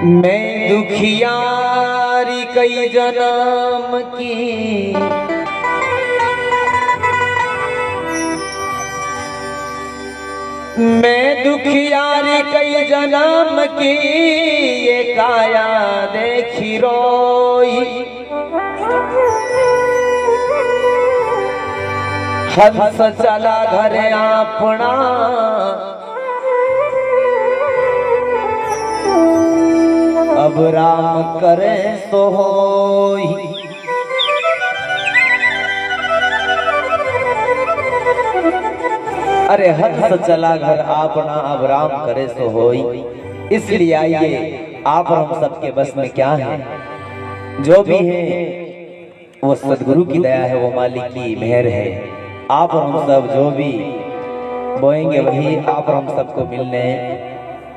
मैं दुखियारी कई जन्म की, मैं दुखियारी कई जन्म की, ये काया देखी रोई। हंस चला घर अपना, अब राम करे सो होई। अरे हंस चला घर अपना, अब राम करे सो होई। इसलिए आइए आप और हम सबके बस में क्या है, जो भी है वो सदगुरु की दया है, वो मालिक की मेहर है। आप और हम सब जो भी बोएंगे वही आप और हम सबको मिलने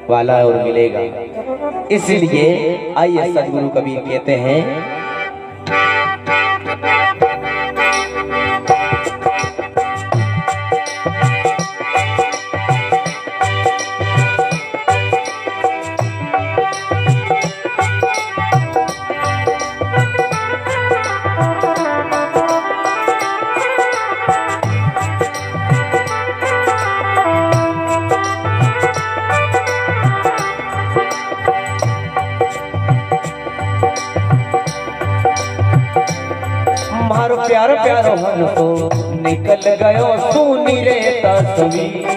वाला है और मिलेगा। इसलिए आइए सदगुरु कबीर कहते हैं, मारो प्यारो प्यारो हंसो निकल गयो सुनी रे तस्वीर।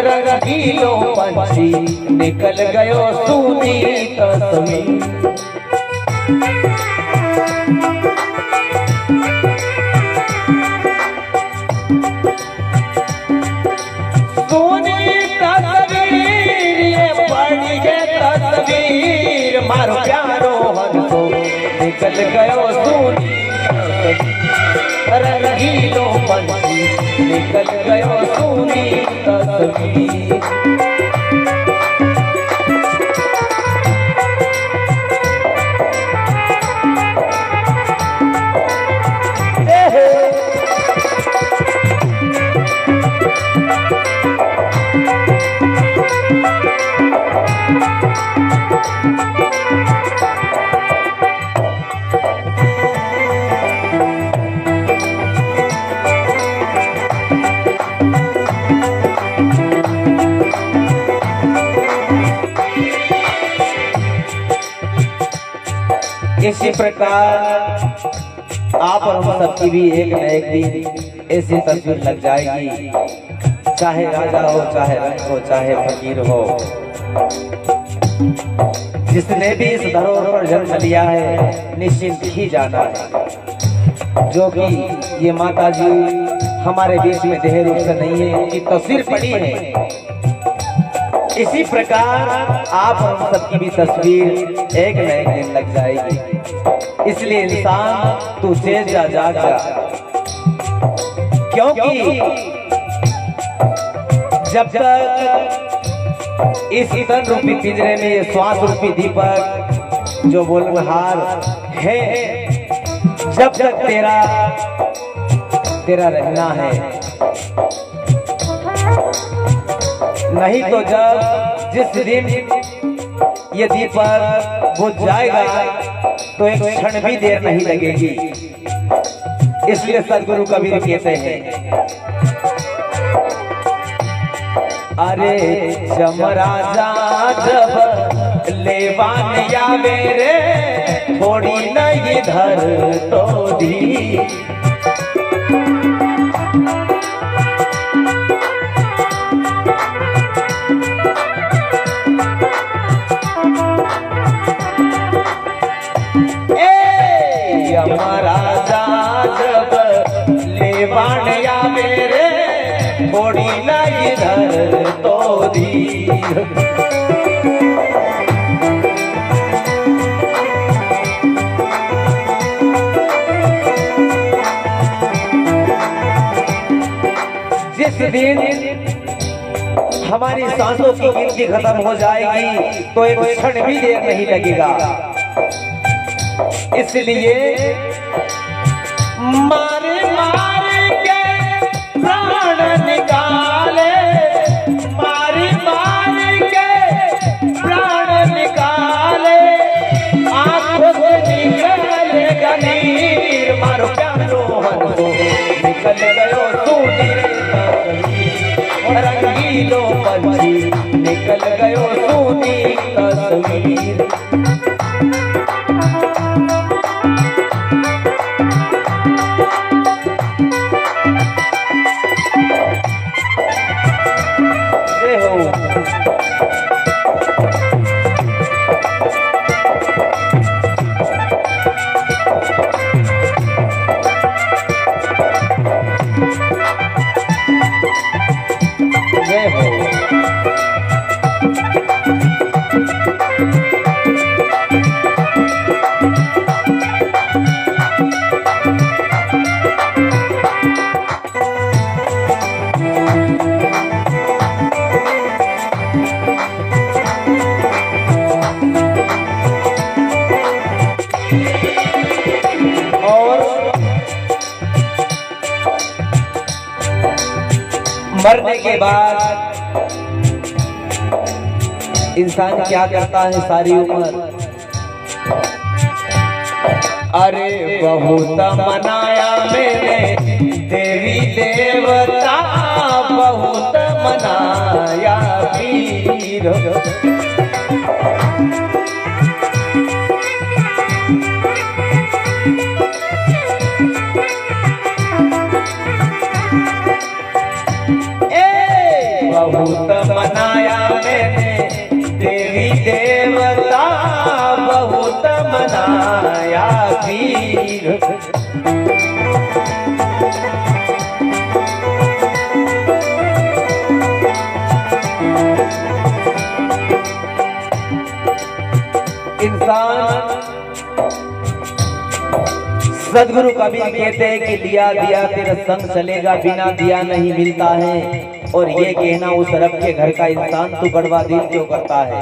रंगीलो पंछी निकल गयो सुनी तस्वीर। मारो प्यारो हंसो निकल गयो सुनी, रंगीलो पंछी निकल गयो सुनी तस्वीर। इसी प्रकार आप और हम सबकी भी एक न एक दिन ऐसी तस्वीर लग जाएगी, चाहे राजा हो, चाहे रंग हो, चाहे फकीर हो। जिसने भी इस धरोहर पर जन्म लिया है निश्चिंत ही जाना है। जो कि ये माता जी हमारे बीच में देह रूप से नहीं है, उनकी तस्वीर पड़ी है। इसी प्रकार आप हम सबकी भी तस्वीर एक न एक दिन लग जाएगी। इसलिए इंसान तू तेज जा, जाग जा, क्योंकि जब तक इस तन रूपी पिंजरे में ये श्वास रूपी दीपक जो बोलनहार है, जब तक तेरा रहना है, नहीं तो जब जिस दिन ये दीपक बुझ जाएगा तो एक क्षण भी देर नहीं लगेगी। इसलिए सदगुरु कबीर कहते हैं, अरे जमराजा जब लेवान या मेरे थोड़ी न इधर तो दी। महाराजा जब लेवान या मेरे थोड़ी न इधर तो दी। जिस दिन हमारी सांसों की गिनती खत्म हो जाएगी तो एक क्षण भी देर नहीं लगेगा। इसलिए मार मार के प्राण निकाले रंगीलो पंछी निकल गयो सोनी तस्वीर। मरने के बाद इंसान क्या करता है सारी उम्र? अरे बहुत मनाया मैंने देवी देवता, बहुत मनाया वीर। बहुत मनाया मैंने देवी देवता, बहुत मनाया वीर। इंसान सदगुरु कबीर कहते हैं कि लिया दिया तेरा संग चलेगा, बिना दिया नहीं मिलता है। और ये कहना उस रब के घर का इंसान तो गड़बा दिल क्यों करता है?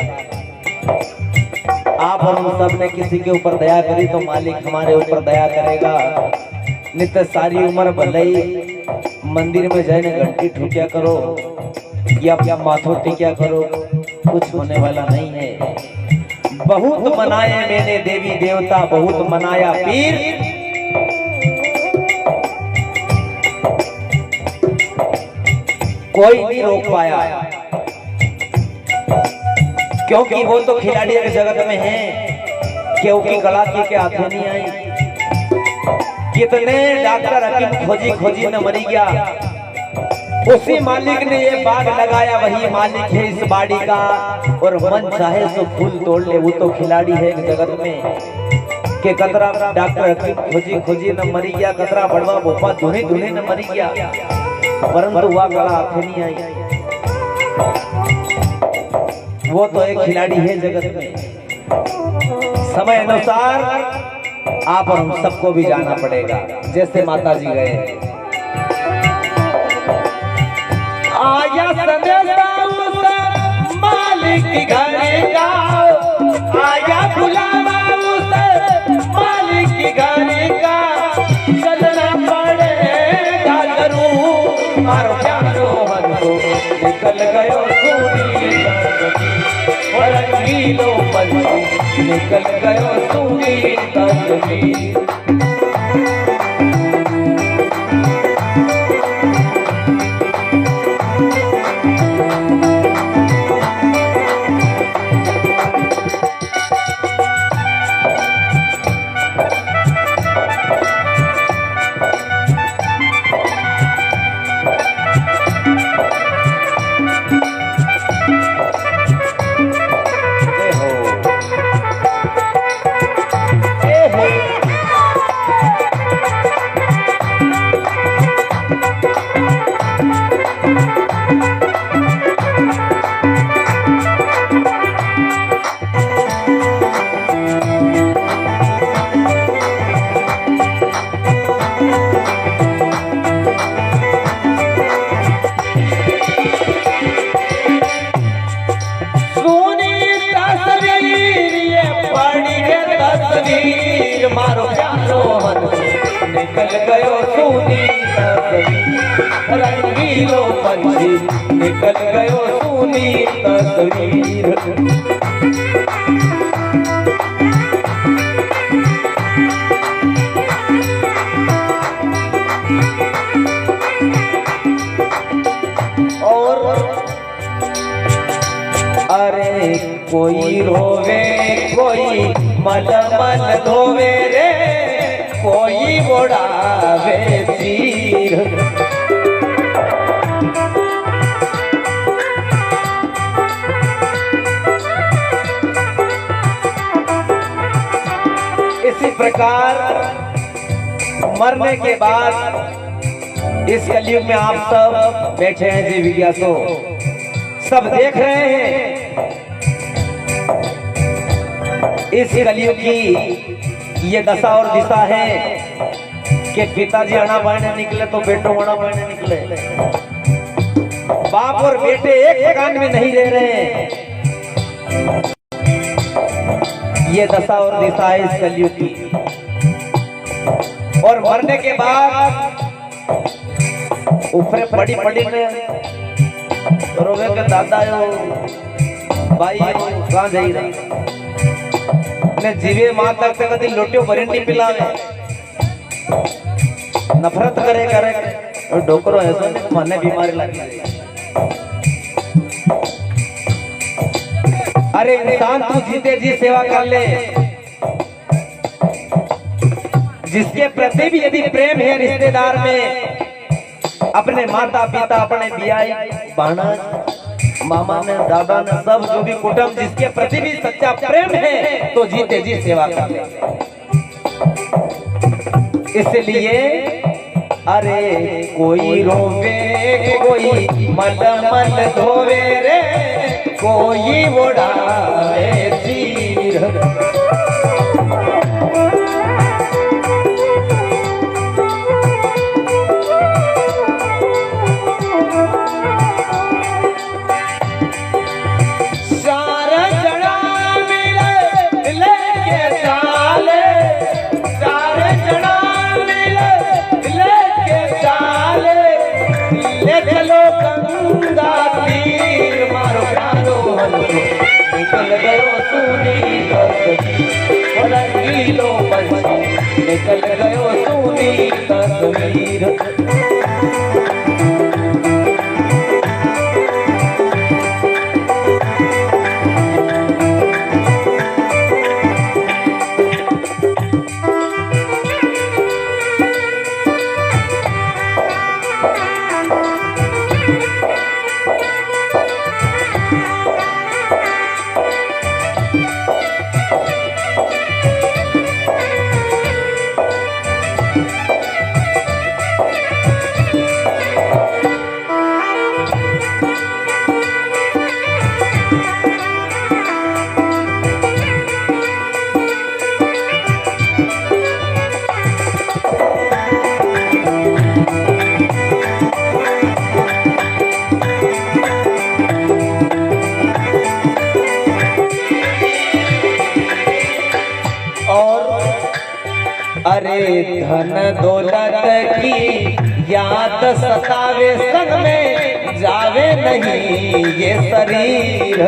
आप और हम सब ने किसी के ऊपर दया करी तो मालिक हमारे ऊपर दया करेगा। नित्य सारी उम्र भले मंदिर में जाने घंटी ठुकिया करो या माथो टिकिया करो, कुछ होने वाला नहीं है। बहुत मनाए मैंने देवी देवता, बहुत मनाया पीर। कोई नहीं रोक पाया, क्योंकि वो तो खिलाड़ी के जगत में है, क्योंकि गला के हाथों नहीं आई। कितने डॉक्टर हकीम खोजी खोजी न मरी गया, उसी मालिक ने ये बाग लगाया, वही मालिक है इस बाड़ी का। और मन चाहे तो फूल तोड़ ले, वो तो खिलाड़ी है जगत में। के कतरा डॉक्टर हकीम खोजी खोजी न मरी गया, कतरा बड़वा भोपा धुने धुने न मरी गया, परंतु वह गला आंखें नहीं आई। वो तो एक खिलाड़ी है जगत में। समय अनुसार आप और हम सबको भी जाना पड़ेगा। जैसे माता जी गए, आया संदेशा उस मालिक के घर का, आया बुलावा उस मालिक के घर का। चलना पड़ेगा जरूर, मारो प्यारो मन को निकल गयो सूरी और रंगीलो पंछी निकल गयो सूरी तस्वीर। मारो प्यारो मन निकल गयो सूनी तस्वीर, रंगीलो पंछी निकल गयो सूनी तस्वीर। और कोई रोवे कोई मलमल धोवे रे, कोई बोड़ावे चीर। इसी प्रकार मरने के बाद इस कलयुग में आप सब बैठे हैं जी विज्ञासो, सब देख रहे हैं इस कलयुग की ये दशा और दिशा है कि पिताजी अणा बायने निकले तो बेटो अणा बायने निकले, बाप और बेटे एक मकान में नहीं रह रहे हैं। ये दशा और दिशा है इस कलयुग की। और मरने के बाद ऊपर पड़ी पड़ी ने रोवे के दादा यो भाई कहां जाई रही ने जीवे मां तक ते कदी लोटियो भरीनी पिलावे, नफरत करे और डोकरो ऐसा नहीं मने बीमारी लगी। अरे इंसान तू जीते जी सेवा कर ले, जिसके प्रति भी यदि प्रेम है रिश्तेदार में, अपने माता पिता अपने बियाई बाना मामा ने दादा ने सब जो भी कुटुंब जिसके प्रति भी सच्चा प्रेम है तो जीते जी सेवा कर ले। इसलिए अरे कोई रोवे कोई मलमल धोवे रे, कोई बोड़ावे चीर। निकल गयो सूनी तस्वीर। अरे धन दौलत की याद सतावे, संग में जावे नहीं ये शरीर।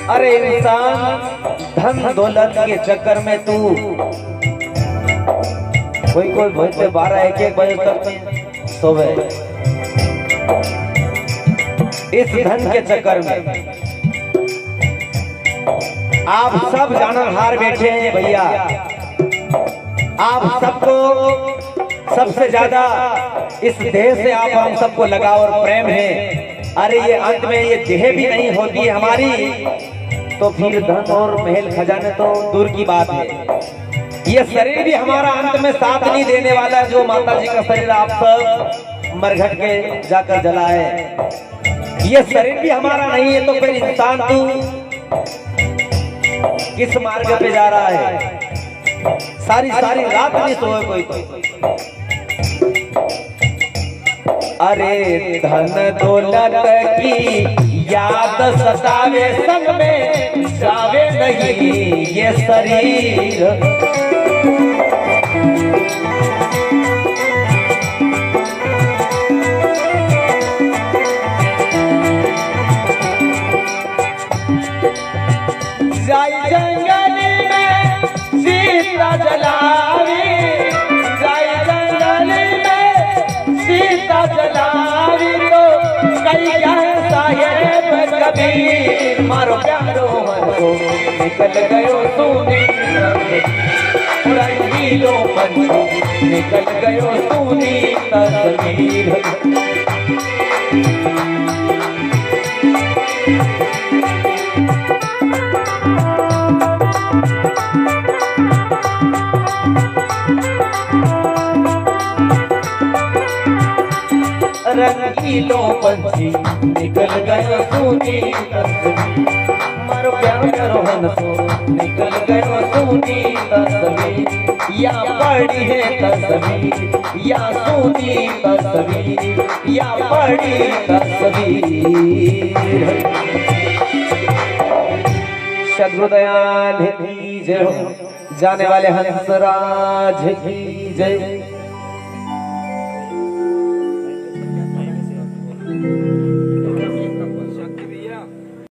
अरे इंसान धन दौलत के चक्कर में तू कोई बोलते 12-1 बजे तक सोवे, इस धन के चक्कर में आप सब जानन हार बैठे हैं भैया। आप सबको सबसे ज्यादा इस देह से आप हम सबको लगाव और प्रेम है। अरे ये अंत में ये देह भी नहीं होती हमारी तो फिर धन और महल खजाने तो दूर की बात है। ये शरीर भी हमारा अंत में साथ नहीं देने वाला। जो माता जी का शरीर आप सब मरघट के जाकर जलाए, ये शरीर भी हमारा नहीं है तो फिर इंसान तू किस मार्ग पे जा रहा है? सारी रात नहीं सोए कोई तो। अरे धन दौलत की याद सतावे, संग में जावे नहीं ये शरीर। जाई जंगल में सीता जलावी, तस्वीर मारो प्यारो हंसो निकल गयो तूने रंगीलो पंछी निकल गयो तूने तस्वीर। रंगीलो पंछी निकल गयो तूने तस्वीर मारो प्यारो हंसो निकल गयो तूने तस्वीर। या पड़ी है तस्वीर या सूनी तस्वीर या पड़ी तस्वीर। सद्गुरुदयाल की जय, जाने वाले हंसराज की जय।